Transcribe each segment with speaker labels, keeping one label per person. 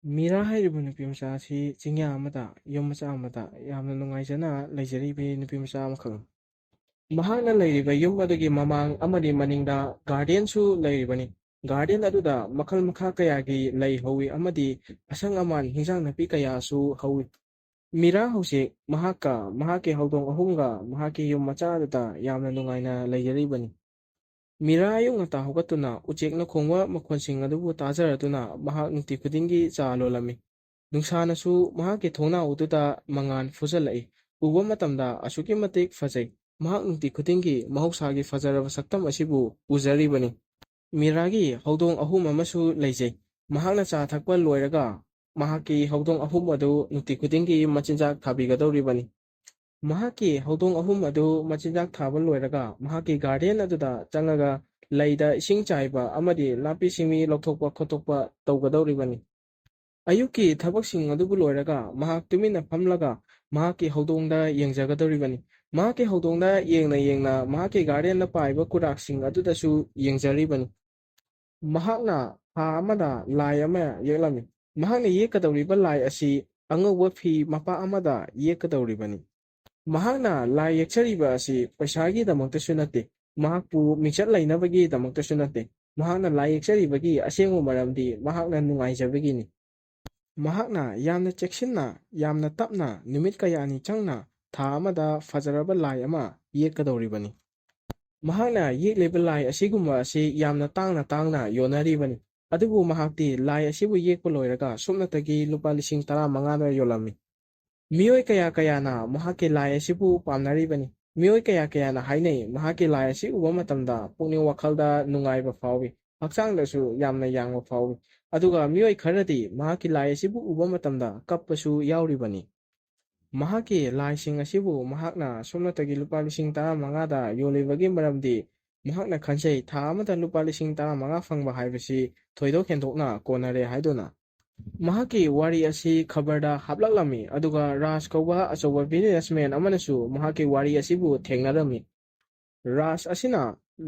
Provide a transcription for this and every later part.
Speaker 1: ꯃꯤꯔꯥ ꯍꯥꯏꯔꯤꯕ ꯅꯨꯄꯤꯃꯆꯥ ꯑꯁꯤ ꯆꯤꯡꯌꯥ ꯑꯃꯗ ꯌꯨꯝ ꯃꯆꯥ ꯑꯃꯗ ꯌꯥꯝꯅ ꯅꯨꯡꯉꯥꯏꯖꯅ ꯂꯩꯖꯔꯤꯕ ꯅꯨꯄꯤꯃꯆꯥ ꯑꯃꯈꯛꯅꯤ꯫ ꯃꯍꯥꯛꯅ ꯂꯩꯔꯤꯕ ꯌꯨꯝ ꯑꯗꯨꯒꯤ ꯃꯃꯥꯡ ꯑꯃꯗꯤ ꯃꯅꯤꯡꯗ ꯒꯥꯔꯗꯦꯟꯁꯨ ꯂꯩꯔꯤꯕꯅꯤ꯫ ꯒꯥꯔꯗꯦꯟ ꯑꯗꯨꯗ ꯃꯈꯜ ꯃꯈꯥ ꯀꯌꯥꯒꯤ ꯂꯩ ꯍꯧꯋꯤ ꯑꯃꯗꯤ ꯑꯁꯪ ꯑꯃꯥꯟ ꯍꯤꯟꯖꯥꯡ ꯅꯥꯄꯤ ꯀꯌꯥꯁꯨ ꯍꯧꯋꯤ꯫ ꯃꯤꯔꯥ ꯍꯧꯖꯤꯛ ꯃꯍꯥꯛꯀ ꯃꯍꯥꯛꯀꯤ ꯍꯧꯗꯣꯡ ꯑꯍꯨꯝꯒ ꯃꯍꯥꯛꯀꯤ ꯌꯨꯝ ꯃꯆꯥ ꯑꯗꯨꯗ ꯌꯥꯝꯅ ꯅꯨꯡꯉꯥꯏꯅ ꯂꯩꯖꯔꯤꯕꯅꯤ꯫ ꯃꯤꯔꯥ ꯑꯌꯨꯛ ꯉꯟꯇꯥ ꯍꯧꯒꯠꯇꯨꯅ ꯎꯆꯦꯛꯅ ꯈꯣꯡꯕ ꯃꯈꯣꯟꯁꯤꯡ ꯑꯗꯨꯕꯨ ꯇꯥꯖꯔꯗꯨꯅ ꯃꯍꯥꯛ ꯅꯨꯡꯇꯤ ꯈꯨꯗꯤꯡꯒꯤ ꯆꯥ ꯂꯣꯜꯂꯝꯃꯤ꯫ ꯅꯨꯡꯁꯥꯅꯁꯨ ꯃꯍꯥꯛꯀꯤ ꯊꯣꯡꯅꯥꯎ ꯑꯗꯨꯗ ꯃꯉꯥꯜ ꯐꯨꯖꯜꯂꯛꯏ꯫ ꯎꯕ ꯃꯇꯝꯗ ꯑꯁꯨꯛꯀꯤ ꯃꯇꯤꯛ ꯐꯖꯩ꯫ ꯃꯍꯥꯛ ꯅꯨꯡꯇꯤ ꯈꯨꯗꯤꯡꯒꯤ ꯃꯍꯧꯁꯥꯒꯤ ꯐꯖꯔꯕ ꯁꯛꯇꯝ ꯑꯁꯤꯕꯨ ꯎꯖꯔꯤꯕꯅꯤ꯫ ꯃꯤꯔꯥꯒꯤ ꯍꯧꯗꯣꯡ ꯑꯍꯨꯝ ꯑꯃꯁꯨ ꯂꯩꯖꯩ꯫ ꯃꯍꯥꯛꯅ ꯆꯥ ꯊꯛꯄ ꯂꯣꯏꯔꯒ ꯃꯍꯥꯛꯀꯤ ꯍꯧꯗꯣꯡ ꯑꯍꯨꯝ ꯑꯗꯨ ꯅꯨꯡꯇꯤ ꯈꯨꯗꯤꯡꯒꯤ ꯃꯆꯤꯟꯖꯥꯛ ꯊꯥꯕꯤꯒꯗꯧꯔꯤꯕꯅꯤ꯫ ꯃꯍꯥꯛꯀꯤ ꯍꯧꯗꯣꯡ ꯑꯍꯨꯝ ꯑꯗꯨ ꯃꯆꯤꯟꯖꯥꯛ ꯊꯥꯕ ꯂꯣꯏꯔꯒ ꯃꯍꯥꯛꯀꯤ ꯒꯥꯔꯗꯦꯟ ꯑꯗꯨꯗ ꯆꯪꯉꯒ ꯂꯩꯗ ꯏꯁꯤꯡ ꯆꯥꯏꯕ ꯑꯃꯗꯤ ꯅꯥꯄꯤ ꯁꯤꯡꯕꯤ ꯂꯧꯊꯣꯛꯄ ꯈꯣꯠꯇꯣꯛꯄ ꯇꯧꯒꯗꯧꯔꯤꯕꯅꯤ꯫ ꯑꯌꯨꯛꯀꯤ ꯊꯕꯛꯁꯤꯡ ꯑꯗꯨꯕꯨ ꯂꯣꯏꯔꯒ ꯃꯍꯥꯛ ꯇꯨꯃꯤꯟꯅ ꯐꯝꯂꯒ ꯃꯍꯥꯛꯀꯤ ꯍꯧꯗꯣꯡꯗ ꯌꯦꯡꯖꯒꯗꯧꯔꯤꯕꯅꯤ꯫ ꯃꯍꯥꯛꯀꯤ ꯍꯧꯗꯣꯡꯗ ꯌꯦꯡꯅ ꯌꯦꯡꯅ ꯃꯍꯥꯛꯀꯤ ꯒꯥꯔꯗꯦꯟꯗ ꯄꯥꯏꯕ ꯀꯨꯔꯥꯛꯁꯤꯡ ꯑꯗꯨꯗꯁꯨ ꯌꯦꯡꯖꯔꯤꯕꯅꯤ꯫ ꯃꯍꯥꯛꯅ ꯊꯥ ꯑꯃꯗ ꯂꯥꯏ ꯑꯃ ꯌꯦꯛꯂꯝꯃꯤ꯫ ꯃꯍꯥꯛꯅ ꯌꯦꯛꯀꯗꯧꯔꯤꯕ ꯂꯥꯏ ꯑꯁꯤ ꯑꯉꯧꯕ ꯐꯤ ꯃꯄꯥꯛ ꯑꯃꯗ ꯌꯦꯛꯀꯗꯧꯔꯤꯕꯅꯤ꯫ ꯃꯍꯥꯛꯅ ꯂꯥꯏ ꯌꯦꯛꯆꯔꯤꯕ ꯑꯁꯤ ꯄꯩꯁꯥꯒꯤꯗꯃꯛꯇꯁꯨ ꯅꯠꯇꯦ, ꯃꯍꯥꯛꯄꯨ ꯃꯤꯡꯆꯠ ꯂꯩꯅꯕꯒꯤꯗꯃꯛꯇꯁꯨ ꯅꯠꯇꯦ꯫ ꯃꯍꯥꯛꯅ ꯂꯥꯏ ꯌꯦꯛꯆꯔꯤꯕꯒꯤ ꯑꯁꯦꯡꯕ ꯃꯔꯝꯗꯤ ꯃꯍꯥꯛꯅ ꯅꯨꯡꯉꯥꯏꯖꯕꯒꯤꯅꯤ꯫ ꯃꯍꯥꯛꯅ ꯌꯥꯝꯅ ꯆꯦꯛꯁꯤꯟꯅ, ꯌꯥꯝꯅ ꯇꯞꯅ, ꯅꯨꯃꯤꯠ ꯀꯌꯥꯅꯤ ꯆꯪꯅ ꯊꯥ ꯑꯃꯗ ꯐꯖꯔꯕ ꯂꯥꯏ ꯑꯃ ꯌꯦꯛꯀꯗꯧꯔꯤꯕꯅꯤ꯫ ꯃꯍꯥꯛꯅ ꯌꯦꯛꯂꯤꯕ ꯂꯥꯏ ꯑꯁꯤꯒꯨꯝꯕ ꯑꯁꯤ ꯌꯥꯝꯅ ꯇꯥꯡꯅ ꯇꯥꯡꯅ ꯌꯣꯟꯅꯔꯤꯕꯅꯤ꯫ ꯑꯗꯨꯕꯨ ꯃꯍꯥꯛꯇꯤ ꯂꯥꯏ ꯑꯁꯤꯕꯨ ꯌꯦꯛꯄ ꯂꯣꯏꯔꯒ ꯁꯨꯞꯅꯇꯒꯤ ꯂꯨꯄꯥ 15,000ꯗ ꯌꯣꯜꯂꯝꯃꯤ꯫ ꯃꯤꯑꯣꯏ ꯀꯌꯥ ꯀꯌꯥꯅ ꯃꯍꯥꯛꯀꯤ ꯂꯥꯏ ꯑꯁꯤꯕꯨ ꯄꯥꯝꯅꯔꯤꯕꯅꯤ꯫ ꯃꯤꯑꯣꯏ ꯀꯌꯥ ꯀꯌꯥꯅ ꯍꯥꯏꯅꯩ ꯃꯍꯥꯛꯀꯤ ꯂꯥꯏ ꯑꯁꯤ ꯎꯕ ꯃꯇꯝꯗ ꯄꯨꯛꯅꯤꯡ ꯋꯥꯈꯜꯗ ꯅꯨꯡꯉꯥꯏꯕ ꯐꯥꯎꯏ, ꯍꯛꯆꯥꯡꯗꯁꯨ ꯌꯥꯝꯅ ꯌꯥꯡꯕ ꯐꯥꯎꯏ꯫ ꯑꯗꯨꯒ ꯃꯤꯑꯣꯏ ꯈꯔꯗꯤ ꯃꯍꯥꯛꯀꯤ ꯂꯥꯏ ꯑꯁꯤꯕꯨ ꯎꯕ ꯃꯇꯝꯗ ꯀꯞꯄꯁꯨ ꯌꯥꯎꯔꯤꯕꯅꯤ꯫ ꯃꯍꯥꯛꯀꯤ ꯂꯥꯏꯁꯤꯡ ꯑꯁꯤꯕꯨ ꯃꯍꯥꯛꯅ ꯁꯨꯞꯅꯇꯒꯤ ꯂꯨꯄꯥ 15,000ꯗ ꯌꯣꯜꯂꯤꯕꯒꯤ ꯃꯔꯝꯗꯤ ꯃꯍꯥꯛꯅ ꯈꯟꯖꯩ ꯊꯥ ꯑꯃꯗ ꯂꯨꯄꯥ 15,000 ꯐꯪꯕ ꯍꯥꯏꯕꯁꯤ ꯊꯣꯏꯗꯣꯛ ꯍꯦꯟꯗꯣꯛꯅ ꯀꯣꯟꯅꯔꯦ ꯍꯥꯏꯗꯨꯅ꯫ ꯃꯍꯥꯛꯀꯤ ꯋꯥꯔꯤ ꯑꯁꯤ ꯈꯕꯔꯗ ꯍꯥꯞꯂꯛꯂꯝꯃꯤ ꯑꯗꯨꯒ ꯔꯥꯖ ꯀꯧꯕ ꯑꯆꯧꯕ ꯕꯤꯖꯤꯅꯦꯁꯃꯦꯟ ꯑꯃꯅꯁꯨ ꯃꯍꯥꯛꯀꯤ ꯋꯥꯔꯤ ꯑꯁꯤꯕꯨ ꯊꯦꯡꯅꯔꯝꯃꯤ꯫ ꯔꯥꯖ ꯑꯁꯤꯅ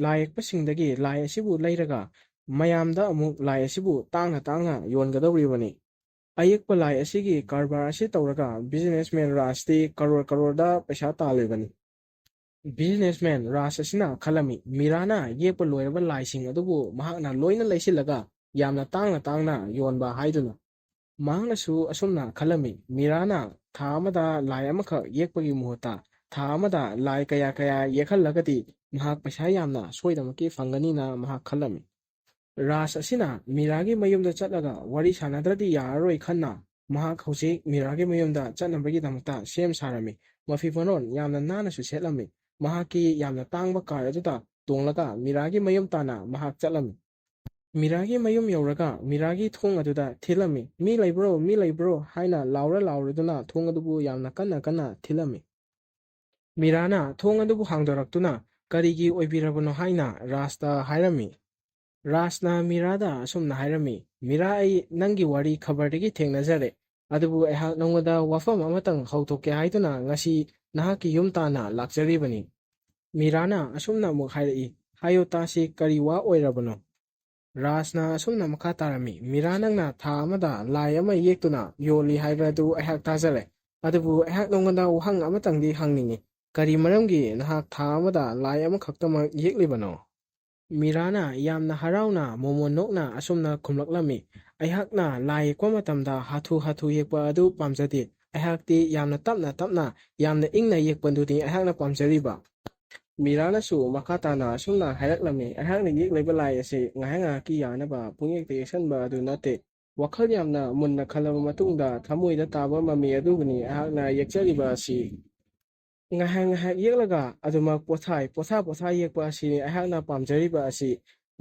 Speaker 1: ꯂꯥꯏ ꯌꯦꯛꯄꯁꯤꯡꯗꯒꯤ ꯂꯥꯏ ꯑꯁꯤꯕꯨ ꯂꯩꯔꯒ ꯃꯌꯥꯝꯗ ꯑꯃꯨꯛ ꯂꯥꯏ ꯑꯁꯤꯕꯨ ꯇꯥꯡꯅ ꯇꯥꯡꯅ ꯌꯣꯟꯒꯗꯧꯔꯤꯕꯅꯤ꯫ ꯑꯌꯦꯛꯄ ꯂꯥꯏ ꯑꯁꯤꯒꯤ ꯀꯔꯕꯥꯔ ꯑꯁꯤ ꯇꯧꯔꯒ ꯕꯤꯖꯤꯅꯦꯁꯃꯦꯟ ꯔꯥꯖꯇꯤ ꯀꯔꯣꯔ ꯀꯔꯣꯔꯗ ꯄꯩꯁꯥ ꯇꯥꯜꯂꯤꯕꯅꯤ꯫ ꯕꯤꯖꯤꯅꯦꯁꯃꯦꯟ ꯔꯥꯖ ꯑꯁꯤꯅ ꯈꯜꯂꯝꯃꯤ ꯃꯤꯔꯥꯅ ꯌꯦꯛꯄ ꯂꯣꯏꯔꯕ ꯂꯥꯏꯁꯤꯡ ꯑꯗꯨꯕꯨ ꯃꯍꯥꯛꯅ ꯂꯣꯏꯅ ꯂꯩꯁꯤꯜꯂꯒ ꯌꯥꯝꯅ ꯇꯥꯡꯅ ꯇꯥꯡꯅ ꯌꯣꯟꯕ ꯍꯥꯏꯗꯨꯅ꯫ ꯃꯍꯥꯛꯅꯁꯨ ꯑꯁꯨꯝꯅ ꯈꯜꯂꯝꯃꯤ ꯃꯤꯔꯥꯅ ꯊꯥ ꯑꯃꯗ ꯂꯥꯏ ꯑꯃꯈꯛ ꯌꯦꯛꯄꯒꯤ ꯃꯍꯨꯠꯇ ꯊꯥ ꯑꯃꯗ ꯂꯥꯏ ꯀꯌꯥ ꯀꯌꯥ ꯌꯦꯛꯍꯜꯂꯒꯗꯤ ꯃꯍꯥꯛ ꯄꯩꯁా ꯌꯥꯝꯅ ꯁꯣꯏꯗꯅꯃꯛꯀꯤ ꯐꯪꯒꯅꯤꯅ ꯃꯍꯥꯛ ꯈꯜꯂꯝꯃꯤ꯫ ꯔꯥꯖ ꯑꯁꯤꯅ ꯃꯤꯔꯥꯒꯤ ꯃꯌꯨꯝꯗ ꯆꯠꯂꯒ ꯋꯥꯔꯤ ꯁꯥꯟꯅꯗ꯭ꯔꯗꯤ ꯌꯥꯔꯔꯣꯏ ꯈꯟꯅ ꯃꯍꯥꯛ ꯍꯧꯖꯤꯛ ꯃꯤꯔꯥꯒꯤ ꯃꯌꯨꯝꯗ ꯆꯠꯅꯕꯒꯤꯗꯃꯛꯇ ꯁꯦꯝ ꯁꯥꯔꯝꯃꯤ꯫ ꯃꯐꯤ ꯃꯔꯣꯟ ꯌꯥꯝꯅ ꯅꯥꯟꯅꯁꯨ ꯁꯦꯠꯂꯝꯃꯤ꯫ ꯃꯍꯥꯛꯀꯤ ꯌꯥꯝꯅ ꯇꯥꯡꯕ ꯀꯥꯔ ꯑꯗꯨꯗ ꯇꯣꯡꯂꯒ ꯃꯤꯔꯥꯒꯤ ꯃꯌꯨꯝ ꯇꯥꯟꯅ ꯃꯍꯥꯛ ꯆꯠꯂꯝꯃꯤ꯫ ꯃꯤꯔꯥꯒꯤ ꯃꯌꯨꯝ ꯌꯧꯔꯒ ꯃꯤꯔꯥꯒꯤ ꯊꯣꯡ ꯑꯗꯨꯗ ꯊꯤꯜꯂꯝꯃꯤ꯫ ꯃꯤ ꯂꯩꯕ꯭ꯔꯣ, ꯃꯤ ꯂꯩꯕ꯭ꯔꯣ ꯍꯥꯏꯅ ꯂꯥꯎꯔꯗꯨꯅ ꯊꯣꯡ ꯑꯗꯨꯕꯨ ꯌꯥꯝꯅ ꯀꯟꯅ ꯀꯟꯅ ꯊꯤꯜꯂꯝꯃꯤ꯫ ꯃꯤꯔꯥꯅ ꯊꯣꯡ ꯑꯗꯨꯕꯨ ꯍꯥꯡꯗꯣꯔꯛꯇꯨꯅ ꯀꯔꯤꯒꯤ ꯑꯣꯏꯕꯤꯔꯕꯅꯣ ꯍꯥꯏꯅ ꯔꯥꯖꯇ ꯍꯥꯏꯔꯝꯃꯤ꯫ ꯔꯥꯖꯅ ꯃꯤꯔꯥꯗ ꯑꯁꯨꯝꯅ ꯍꯥꯏꯔꯝꯃꯤ, ꯃꯤꯔꯥ, ꯑꯩ ꯅꯪꯒꯤ ꯋꯥꯔꯤ ꯈꯕꯔꯗꯒꯤ ꯊꯦꯡꯅꯖꯔꯦ, ꯑꯗꯨꯕꯨ ꯑꯩꯍꯥꯛ ꯅꯉꯣꯟꯗ ꯋꯥꯐꯝ ꯑꯃꯇꯪ ꯍꯧꯗꯣꯛꯀꯦ ꯍꯥꯏꯗꯨꯅ ꯉꯁꯤ ꯅꯍꯥꯛꯀꯤ ꯌꯨꯝ ꯇꯥꯟꯅ ꯂꯥꯛꯆꯔꯤꯕꯅꯤ꯫ ꯃꯤꯔꯥꯅ ꯑꯁꯨꯝꯅ ꯑꯃꯨꯛ ꯍꯥꯏꯔꯛꯏ, ꯍꯥꯏꯌꯨ ꯇꯥꯁꯤ, ꯀꯔꯤ ꯋꯥ ꯑꯣꯏꯔꯕꯅꯣ? ꯔꯥꯖꯅ ꯑꯁꯨꯝꯅ ꯃꯈꯥ ꯇꯥꯔꯝꯃꯤ, ꯃꯤꯔꯥ, ꯅꯪꯅ ꯊꯥ ꯑꯃꯗ ꯂꯥꯏ ꯑꯃ ꯌꯦꯛꯇꯨꯅ ꯌꯣꯜꯂꯤ ꯍꯥꯏꯕ ꯑꯗꯨ ꯑꯩꯍꯥꯛ ꯇꯥꯖꯔꯦ꯫ ꯑꯗꯨꯕꯨ ꯑꯩꯍꯥꯛ ꯅꯉꯣꯟꯗ ꯋꯥꯍꯪ ꯑꯃꯇꯪꯗꯤ ꯍꯪꯅꯤꯡꯏ, ꯀꯔꯤ ꯃꯔꯝꯒꯤ ꯅꯍꯥꯛ ꯊꯥ ꯑꯃꯗ ꯂꯥꯏ ꯑꯃꯈꯛꯇꯃꯛ ꯌꯦꯛꯂꯤꯕꯅꯣ? ꯃꯤꯔꯥꯅ ꯌꯥꯝꯅ ꯍꯔꯥꯎꯅ ꯃꯣꯃꯣꯟ ꯅꯣꯛꯅ ꯑꯁꯨꯝꯅ ꯈꯨꯝꯂꯛꯂꯝꯃꯤ, ꯑꯩꯍꯥꯛꯅ ꯂꯥꯏ ꯌꯦꯛꯄ ꯃꯇꯝꯗ ꯍꯥꯊꯨ ꯍꯥꯊꯨ ꯌꯦꯛꯄ ꯑꯗꯨ ꯄꯥꯝꯖꯗꯦ꯫ ꯑꯩꯍꯥꯛꯇꯤ ꯌꯥꯝꯅ ꯇꯞꯅ ꯇꯞꯅ, ꯌꯥꯝꯅ ꯏꯪꯅ ꯌꯦꯛꯄꯗꯨꯅꯤ ꯑꯩꯍꯥꯛꯅ ꯄꯥꯝꯖꯔꯤꯕ꯫ ꯃꯤꯔꯥꯅꯁꯨ ꯃꯈꯥ ꯇꯥꯅ ꯑꯁꯨꯝꯅ ꯍꯥꯏꯔꯛꯂꯝꯃꯤ, ꯑꯩꯍꯥꯛꯅ ꯌꯦꯛꯂꯤꯕ ꯂꯥꯏ ꯑꯁꯤ ꯉꯥꯏꯍꯥꯛ ꯉꯥꯏꯍꯥꯛꯀꯤ ꯌꯥꯅꯕ ꯄꯨꯡꯌꯦꯛꯇ ꯌꯦꯛꯁꯟꯕ ꯑꯗꯨ ꯅꯠꯇꯦ꯫ ꯋꯥꯈꯜ ꯌꯥꯝꯅ ꯃꯨꯟꯅ ꯈꯜꯂꯕ ꯃꯇꯨꯡꯗ ꯊꯃꯣꯏꯗ ꯇꯥꯕ ꯃꯃꯤ ꯑꯗꯨꯕꯨꯅꯤ ꯑꯩꯍꯥꯛꯅ ꯌꯦꯛꯆꯔꯤꯕ ꯑꯁꯤ꯫ ꯉꯥꯏꯍꯥꯛ ꯉꯥꯏꯍꯥꯛ ꯌꯦꯛꯂꯒ ꯑꯗꯨꯃꯛ ꯄꯣꯊꯥ ꯌꯦꯛꯄ ꯑꯁꯤꯅꯤ ꯑꯩꯍꯥꯛꯅ ꯄꯥꯝꯖꯔꯤꯕ ꯑꯁꯤ꯫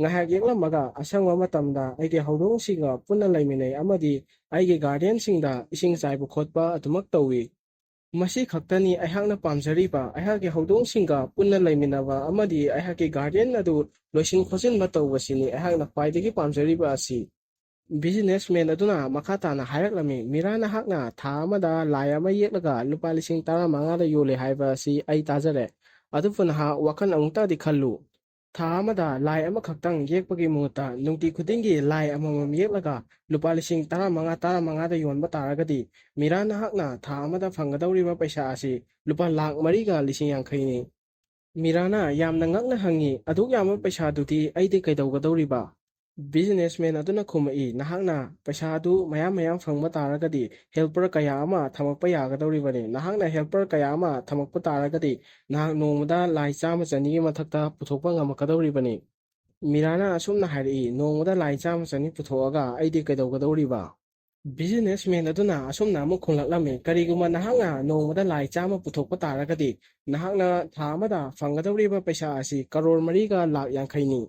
Speaker 1: ꯉꯥꯏꯍꯥꯛ ꯌꯦꯛꯂꯝꯃꯒ ꯑꯁꯪꯕ ꯃꯇꯝꯗ ꯑꯩꯒꯤ ꯍꯧꯗꯣꯡꯁꯤꯡꯒ ꯄꯨꯟꯅ ꯂꯩꯃꯤꯟꯅꯩ ꯑꯃꯗꯤ ꯑꯩꯒꯤ ꯒꯥꯔꯗꯦꯟꯁꯤꯡꯗ ꯏꯁꯤꯡ ꯆꯥꯏꯕ ꯈꯣꯠꯄ ꯑꯗꯨꯃꯛ ꯇꯧꯏ꯫ ꯃꯁꯤ ꯈꯛꯇꯅꯤ ꯑꯩꯍꯥꯛꯅ ꯄꯥꯝꯖꯔꯤꯕ, ꯑꯩꯍꯥꯛꯀꯤ ꯍꯧꯗꯣꯡꯁꯤꯡꯒ ꯄꯨꯟꯅ ꯂꯩꯃꯤꯟꯅꯕ ꯑꯃꯗꯤ ꯑꯩꯍꯥꯛꯀꯤ ꯒꯥꯔꯗꯦꯟ ꯑꯗꯨ ꯂꯣꯏꯁꯤꯟ ꯈꯣꯠꯆꯤꯟꯕ ꯇꯧꯕꯁꯤꯅꯤ ꯑꯩꯍꯥꯛꯅ ꯈ꯭ꯋꯥꯏꯗꯒꯤ ꯄꯥꯝꯖꯔꯤꯕ ꯑꯁꯤ꯫ ꯕꯤꯖꯤꯅꯦꯁꯃꯦꯟ ꯑꯗꯨꯅ ꯃꯈꯥ ꯇꯥꯅ ꯍꯥꯏꯔꯛꯂꯝꯃꯤ, ꯃꯤꯔꯥ, ꯅꯍꯥꯛꯅ ꯊꯥ ꯑꯃꯗ ꯂꯥꯏ ꯑꯃ ꯌꯦꯛꯂꯒ ꯂꯨꯄꯥ 15,000ꯗ ꯌꯣꯜꯂꯤ ꯍꯥꯏꯕ ꯑꯁꯤ ꯑꯩ ꯇꯥꯖꯔꯦ꯫ ꯑꯗꯨꯕꯨ ꯅꯍꯥꯛ ꯋꯥꯈꯜ ꯑꯃꯨꯛꯇꯗꯤ ꯈꯜꯂꯨ꯫ ꯊꯥ ꯑꯃꯗ ꯂꯥꯏ ꯑꯃꯈꯛꯇꯪ ꯌꯦꯛꯄꯒꯤ ꯃꯍꯨꯠꯇ ꯅꯨꯡꯇꯤ ꯈꯨꯗꯤꯡꯒꯤ ꯂꯥꯏ ꯑꯃꯃꯝ ꯌꯦꯛꯂꯒ ꯂꯨꯄꯥ ꯂꯤꯁꯤꯡ 15,000 ꯌꯣꯟꯕ ꯇꯥꯔꯒꯗꯤ ꯃꯤꯔꯥ ꯅꯍꯥꯛꯅ ꯊꯥ ꯑꯃꯗ ꯐꯪꯒꯗꯧꯔꯤꯕ ꯄꯩꯁꯥ ꯑꯁꯤ ꯂꯨꯄꯥ 4,04,50,000ꯅꯤ꯫ ꯃꯤꯔꯥꯅ ꯌꯥꯝꯅ ꯉꯛꯅ ꯍꯪꯉꯤ, "ꯑꯗꯨꯛ ꯌꯥꯝꯕ ꯄꯩꯁꯥꯗꯨꯗꯤ ꯑꯩꯗꯤ ꯀꯩꯗꯧꯒꯗꯧꯔꯤꯕ?" ꯕꯤꯖꯤꯅꯦꯁꯃꯦꯟ ꯑꯗꯨꯅ ꯈꯨꯝꯃꯛꯏ, "ꯅꯍꯥꯛꯅ ꯄꯩꯁꯥ ꯑꯗꯨ ꯃꯌꯥꯝ ꯐꯪꯕ ꯇꯥꯔꯒꯗꯤ ꯍꯦꯜꯄꯔ ꯀꯌꯥ ꯑꯃ ꯊꯝꯃꯛꯄ ꯌꯥꯒꯗꯧꯔꯤꯕꯅꯤ꯫ ꯅꯍꯥꯛꯅ ꯍꯦꯜꯄꯔ ꯀꯌꯥ ꯑꯃ ꯊꯝꯃꯛꯄ ꯇꯥꯔꯒꯗꯤ ꯅꯍꯥꯛ ꯅꯣꯡꯃꯗ ꯂꯥꯏ 100-100ꯒꯤ ꯃꯊꯛꯇ ꯄꯨꯊꯣꯛꯄ ꯉꯝꯃꯛꯀꯗꯧꯔꯤꯕꯅꯤ꯫ ꯃꯤꯔꯥꯅ ꯑꯁꯨꯝꯅ ꯍꯥꯏꯔꯛꯏ, "ꯅꯣꯡꯃꯗ ꯂꯥꯏ 100-100 ꯄꯨꯊꯣꯛꯑꯒ ꯑꯩꯗꯤ ꯀꯩꯗꯧꯒꯗꯧꯔꯤꯕ?" ꯕꯤꯖꯤꯅꯦꯁꯃꯦꯟ ꯑꯗꯨꯅ ꯑꯁꯨꯝꯅ ꯑꯃꯨꯛ ꯈꯨꯝꯂꯛꯂꯝꯃꯤ, "ꯀꯔꯤꯒꯨꯝꯕ ꯅꯍꯥꯛꯅ ꯅꯣꯡꯃꯗ ꯂꯥꯏ 100 ꯄꯨꯊꯣꯛꯄ ꯇꯥꯔꯒꯗꯤ ꯅꯍꯥꯛꯅ ꯊꯥ ꯑꯃꯗ ꯐꯪꯒꯗꯧꯔꯤꯕ ꯄꯩꯁꯥ ꯑꯁꯤ ꯀꯔꯣꯔ 4,50,000,000ꯅꯤ꯫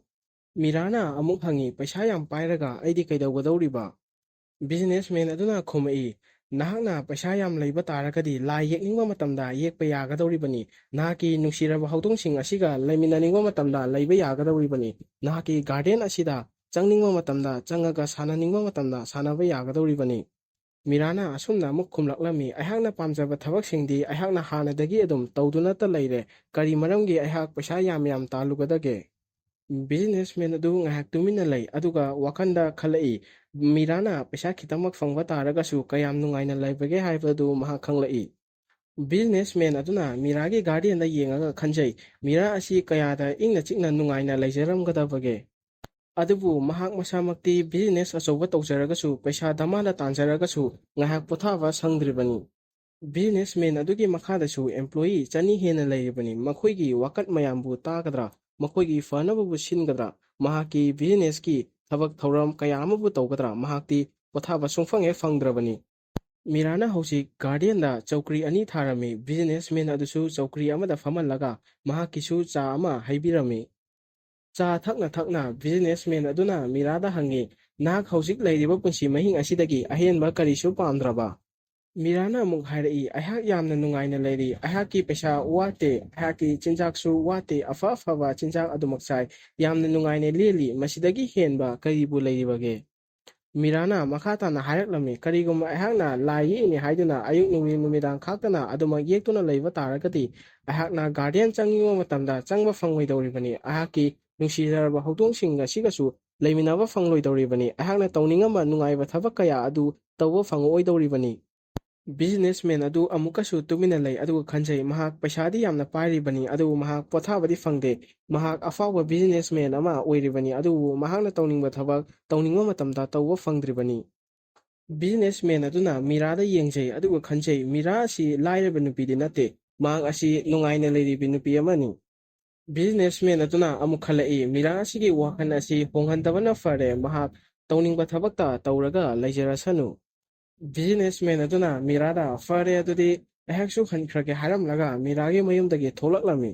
Speaker 1: ꯃꯤꯔꯥꯅ ꯑꯃꯨꯛ ꯍꯪꯉꯤ, "ꯄꯩꯁꯥ ꯌꯥꯝ ꯄꯥꯏꯔꯒ ꯑꯩꯗꯤ ꯀꯩꯗꯧꯒꯗꯧꯔꯤꯕ?" ꯕꯤꯖꯤꯅꯦꯁꯃꯦꯟ ꯑꯗꯨꯅ ꯈꯨꯝꯃꯛꯏ, "ꯅꯍꯥꯛꯅ ꯄꯩꯁꯥ ꯌꯥꯝ ꯂꯩꯕ ꯇꯥꯔꯒꯗꯤ ꯂꯥꯏ ꯌꯦꯛꯅꯤꯡꯕ ꯃꯇꯝꯗ ꯌꯦꯛꯄ ꯌꯥꯒꯗꯧꯔꯤꯕꯅꯤ꯫ ꯅꯍꯥꯛꯀꯤ ꯅꯨꯡꯁꯤꯔꯕ ꯍꯧꯗꯣꯡꯁꯤꯡ ꯑꯁꯤꯒ ꯂꯩꯃꯤꯟꯅꯅꯤꯡꯕ ꯃꯇꯝꯗ ꯂꯩꯕ ꯌꯥꯒꯗꯧꯔꯤꯕꯅꯤ꯫ ꯅꯍꯥꯛꯀꯤ ꯒꯥꯔꯗꯦꯟ ꯑꯁꯤꯗ ꯆꯪꯅꯤꯡꯕ ꯃꯇꯝꯗ ꯆꯪꯉꯒ ꯁꯥꯟꯅꯅꯤꯡꯕ ꯃꯇꯝꯗ ꯁꯥꯟꯅꯕ ꯌꯥꯒꯗꯧꯔꯤꯕꯅꯤ꯫ ꯃꯤꯔꯥꯅ ꯑꯁꯨꯝꯅ ꯑꯃꯨꯛ ꯈꯨꯝꯂꯛꯂꯝꯃꯤ, "ꯑꯩꯍꯥꯛꯅ ꯄꯥꯝꯖꯕ ꯊꯕꯛꯁꯤꯡꯗꯤ ꯑꯩꯍꯥꯛꯅ ꯍꯥꯟꯅꯗꯒꯤ ꯑꯗꯨꯝ ꯇꯧꯗꯨꯅꯇ ꯂꯩꯔꯦ꯫ ꯀꯔꯤ ꯃꯔꯝꯒꯤ ꯑꯩꯍꯥꯛ ꯄꯩꯁꯥ ꯌꯥꯝ ꯇꯥꯜꯂꯨꯒꯗꯒꯦ?" ꯕꯤꯖꯤꯅꯦꯁꯃꯦꯟ ꯑꯗꯨ ꯉꯥꯏꯍꯥꯛ ꯇꯨꯃꯤꯟꯅ ꯂꯩ, ꯑꯗꯨꯒ ꯋꯥꯈꯜꯗ ꯈꯜꯂꯛꯏ, ꯃꯤꯔꯥꯅ ꯄꯩꯁꯥ ꯈꯤꯇꯪꯃꯛ ꯐꯪꯕ ꯇꯥꯔꯒꯁꯨ ꯀꯌꯥꯝ ꯅꯨꯡꯉꯥꯏꯅ ꯂꯩꯕꯒꯦ ꯍꯥꯏꯕꯗꯨ ꯃꯍꯥꯛ ꯈꯪꯂꯛꯏ꯫ ꯕꯤꯖꯤꯅꯦꯁꯃꯦꯟ ꯑꯗꯨꯅ ꯃꯤꯔꯥꯒꯤ ꯒꯥꯔꯗꯦꯟꯗ ꯌꯦꯡꯉꯒ ꯈꯟꯖꯩ, ꯃꯤꯔꯥ ꯑꯁꯤ ꯀꯌꯥꯗ ꯏꯪꯅ ꯆꯤꯛꯅ ꯅꯨꯡꯉꯥꯏꯅ ꯂꯩꯖꯔꯝꯒꯗꯕꯒꯦ꯫ ꯑꯗꯨꯕꯨ ꯃꯍꯥꯛ ꯃꯁꯥꯃꯛꯇꯤ ꯕꯤꯖꯤꯅꯦꯁ ꯑꯆꯧꯕ ꯇꯧꯖꯔꯒꯁꯨ, ꯄꯩꯁꯥ ꯗꯃꯥꯗ ꯇꯥꯟꯖꯔꯒꯁꯨ ꯉꯥꯏꯍꯥꯛ ꯄꯣꯊꯥꯕ ꯁꯪꯗ꯭ꯔꯤꯕꯅꯤ꯫ ꯕꯤꯖꯤꯅꯦꯁꯃꯦꯟ ꯑꯗꯨꯒꯤ ꯃꯈꯥꯗꯁꯨ ꯑꯦꯝꯄ꯭ꯂꯣꯌꯤ 200 ꯍꯦꯟꯅ ꯂꯩꯔꯤꯕꯅꯤ꯫ ꯃꯈꯣꯏꯒꯤ ꯋꯥꯀꯠ ꯃꯌꯥꯝꯕꯨ ꯇꯥꯒꯗ꯭ꯔꯥ? ꯃꯈꯣꯏꯒꯤ ꯐꯅꯕꯕꯨ ꯁꯤꯟꯒꯗ꯭ꯔꯥ? ꯃꯍꯥꯛꯀꯤ ꯕꯤꯖꯤꯅꯦꯁꯀꯤ ꯊꯕꯛ ꯊꯧꯔꯝ ꯀꯌꯥ ꯑꯃꯕꯨ ꯇꯧꯒꯗ꯭ꯔꯥ? ꯃꯍꯥꯛꯇꯤ ꯄꯣꯊꯥꯕ ꯁꯨꯡꯐꯪ ꯐꯪꯗ꯭ꯔꯕꯅꯤ꯫ ꯃꯤꯔꯥꯅ ꯍꯧꯖꯤꯛ ꯒꯥꯔꯗꯦꯟꯗ ꯆꯧꯀ꯭ꯔꯤ 2 ꯊꯥꯔꯝꯃꯤ꯫ ꯕꯤꯖꯤꯅꯦꯁꯃꯦꯟ ꯑꯗꯨꯁꯨ ꯆꯧꯀ꯭ꯔꯤ ꯑꯃꯗ ꯐꯝꯍꯜꯂꯒ ꯃꯍꯥꯛꯀꯤꯁꯨ ꯆꯥ ꯑꯃ ꯍꯩꯕꯤꯔꯝꯃꯤ꯫ ꯆꯥ ꯊꯛꯅ ꯕꯤꯖꯤꯅꯦꯁꯃꯦꯟ ꯑꯗꯨꯅ ꯃꯤꯔꯥꯗ ꯍꯪꯉꯤ, "ꯅꯍꯥꯛ ꯍꯧꯖꯤꯛ ꯂꯩꯔꯤꯕ ꯄꯨꯟꯁꯤ ꯃꯍꯤꯡ ꯑꯁꯤꯗꯒꯤ ꯑꯍꯦꯟꯕ ꯀꯔꯤꯁꯨ ꯄꯥꯝꯗ꯭ꯔꯕ?" ꯃꯤꯔꯥꯅ ꯑꯃꯨꯛ ꯍꯥꯏꯔꯛꯏ, "ꯑꯩꯍꯥꯛ ꯌꯥꯝꯅ ꯅꯨꯡꯉꯥꯏꯅ ꯂꯩꯔꯤ꯫ ꯑꯩꯍꯥꯛꯀꯤ ꯄꯩꯁꯥ ꯋꯥꯠꯇꯦ, ꯑꯩꯍꯥꯛꯀꯤ ꯆꯤꯟꯖꯥꯛꯁꯨ ꯋꯥꯠꯇꯦ, ꯑꯐꯕ ꯆꯤꯟꯖꯥꯛ ꯑꯗꯨꯃꯛ ꯆꯥꯏ, ꯌꯥꯝꯅ ꯅꯨꯡꯉꯥꯏꯅ ꯂꯦꯜꯂꯤ꯫ ꯃꯁꯤꯗꯒꯤ ꯍꯦꯟꯕ ꯀꯔꯤꯕꯨ ꯂꯩꯔꯤꯕꯒꯦ?" ꯃꯤꯔꯥꯅ ꯃꯈꯥ ꯇꯥꯅ ꯍꯥꯏꯔꯛꯂꯝꯃꯤ, "ꯀꯔꯤꯒꯨꯝꯕ ꯑꯩꯍꯥꯛꯅ ꯂꯥꯏ ꯌꯦꯛꯏꯅꯤ ꯍꯥꯏꯗꯨꯅ ꯑꯌꯨꯛ ꯅꯨꯃꯤꯗꯥꯡ ꯈꯥꯛꯇꯅ ꯑꯗꯨꯃꯛ ꯌꯦꯛꯇꯨꯅ ꯂꯩꯕ ꯇꯥꯔꯒꯗꯤ ꯑꯩꯍꯥꯛꯅ ꯒꯥꯔꯗꯦꯟ ꯆꯪꯅꯤꯡꯕ ꯃꯇꯝꯗ ꯆꯪꯕ ꯐꯪꯂꯣꯏꯗꯧꯔꯤꯕꯅꯤ꯫ ꯑꯩꯍꯥꯛꯀꯤ ꯅꯨꯡꯁꯤꯖꯔꯕ ꯍꯧꯗꯣꯡꯁꯤꯡ ꯑꯁꯤꯒꯁꯨ ꯂꯩꯃꯤꯟꯅꯕ ꯐꯪꯂꯣꯏꯗꯧꯔꯤꯕꯅꯤ꯫ ꯑꯩꯍꯥꯛꯅ ꯇꯧꯅꯤꯡꯉꯝꯕ ꯅꯨꯡꯉꯥꯏꯕ ꯊꯕꯛ ꯀꯌꯥ ꯑꯗꯨ ꯇꯧꯕ ꯐꯪꯂꯛꯑꯣꯏꯗꯧꯔꯤꯕꯅꯤ꯫ ꯕꯤꯖꯤꯅꯦꯁꯃꯦꯟ ꯑꯗꯨ ꯑꯃꯨꯛꯀꯁꯨ ꯇꯨꯃꯤꯟꯅ ꯂꯩ, ꯑꯗꯨꯒ ꯈꯟꯖꯩ, ꯃꯍꯥꯛ ꯄꯩꯁꯥꯗꯤ ꯌꯥꯝꯅ ꯄꯥꯏꯔꯤꯕꯅꯤ, ꯑꯗꯨꯕꯨ ꯃꯍꯥꯛ ꯄꯣꯊꯥꯕꯗꯤ ꯐꯪꯗꯦ꯫ ꯃꯍꯥꯛ ꯑꯐꯥꯎꯕ ꯕꯤꯖꯤꯅꯦꯁꯃꯦꯟ ꯑꯃ ꯑꯣꯏꯔꯤꯕꯅꯤ, ꯑꯗꯨꯕꯨ ꯃꯍꯥꯛꯅ ꯇꯧꯅꯤꯡꯕ ꯊꯕꯛ ꯇꯧꯅꯤꯡꯕ ꯃꯇꯝꯗ ꯇꯧꯕ ꯐꯪꯗ꯭ꯔꯤꯕꯅꯤ꯫ ꯕꯤꯖꯤꯅꯦꯁꯃꯦꯟ ꯑꯗꯨꯅ ꯃꯤꯔꯥꯗ ꯌꯦꯡꯖꯩ, ꯑꯗꯨꯒ ꯈꯟꯖꯩ, ꯃꯤꯔꯥ ꯑꯁꯤ ꯂꯥꯏꯔꯕ ꯅꯨꯄꯤꯗꯤ ꯅꯠꯇꯦ, ꯃꯍꯥꯛ ꯑꯁꯤ ꯅꯨꯡꯉꯥꯏꯅ ꯂꯩꯔꯤꯕꯤ ꯅꯨꯄꯤ ꯑꯃꯅꯤ꯫ ꯕꯤꯖꯤꯅꯦꯁꯃꯦꯟ ꯑꯗꯨꯅ ꯑꯃꯨꯛ ꯈꯜꯂꯛꯏ, ꯃꯤꯔꯥ ꯑꯁꯤꯒꯤ ꯋꯥꯈꯜ ꯑꯁꯤ ꯍꯣꯡꯍꯟꯗꯕꯅ ꯐꯔꯦ, ꯃꯍꯥꯛ ꯇꯧꯅꯤꯡꯕ ꯊꯕꯛꯇ ꯇꯧꯔꯒ ꯂꯩꯖꯔꯁꯅꯨ꯫ ꯕꯤꯖꯤꯅꯦꯁꯃꯦꯟ ꯑꯗꯨꯅ ꯃꯤꯔꯥꯗ, "ꯐꯔꯦ, ꯑꯗꯨꯗꯤ ꯑꯩꯍꯥꯛꯁꯨ ꯍꯟꯈ꯭ꯔꯒꯦ" ꯍꯥꯏꯔꯝꯂꯒ ꯃꯤꯔꯥꯒꯤ ꯃꯌꯨꯝꯗꯒꯤ ꯊꯣꯛꯂꯛꯂꯝꯃꯤ꯫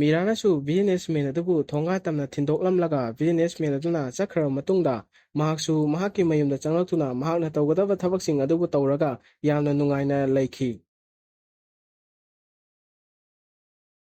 Speaker 1: ꯃꯤꯔꯥꯅꯁꯨ ꯕꯤꯖꯤꯅꯦꯁꯃꯦꯟ ꯑꯗꯨꯕꯨ ꯊꯣꯡꯒꯥ ꯇꯝꯅ ꯊꯤꯟꯗꯣꯛꯂꯝꯂꯒ ꯕꯤꯖꯤꯅꯦꯁꯃꯦꯟ ꯑꯗꯨꯅ ꯆꯠꯈ꯭ꯔꯕ ꯃꯇꯨꯡꯗ ꯃꯍꯥꯛꯁꯨ ꯃꯍꯥꯛꯀꯤ ꯃꯌꯨꯝꯗ ꯆꯪꯂꯛꯇꯨꯅ ꯃꯍꯥꯛꯅ ꯇꯧꯒꯗꯕ ꯊꯕꯛꯁꯤꯡ ꯑꯗꯨꯕꯨ ꯇꯧꯔꯒ ꯌꯥꯝꯅ ꯅꯨꯡꯉꯥꯏꯅ ꯂꯩꯈꯤ꯫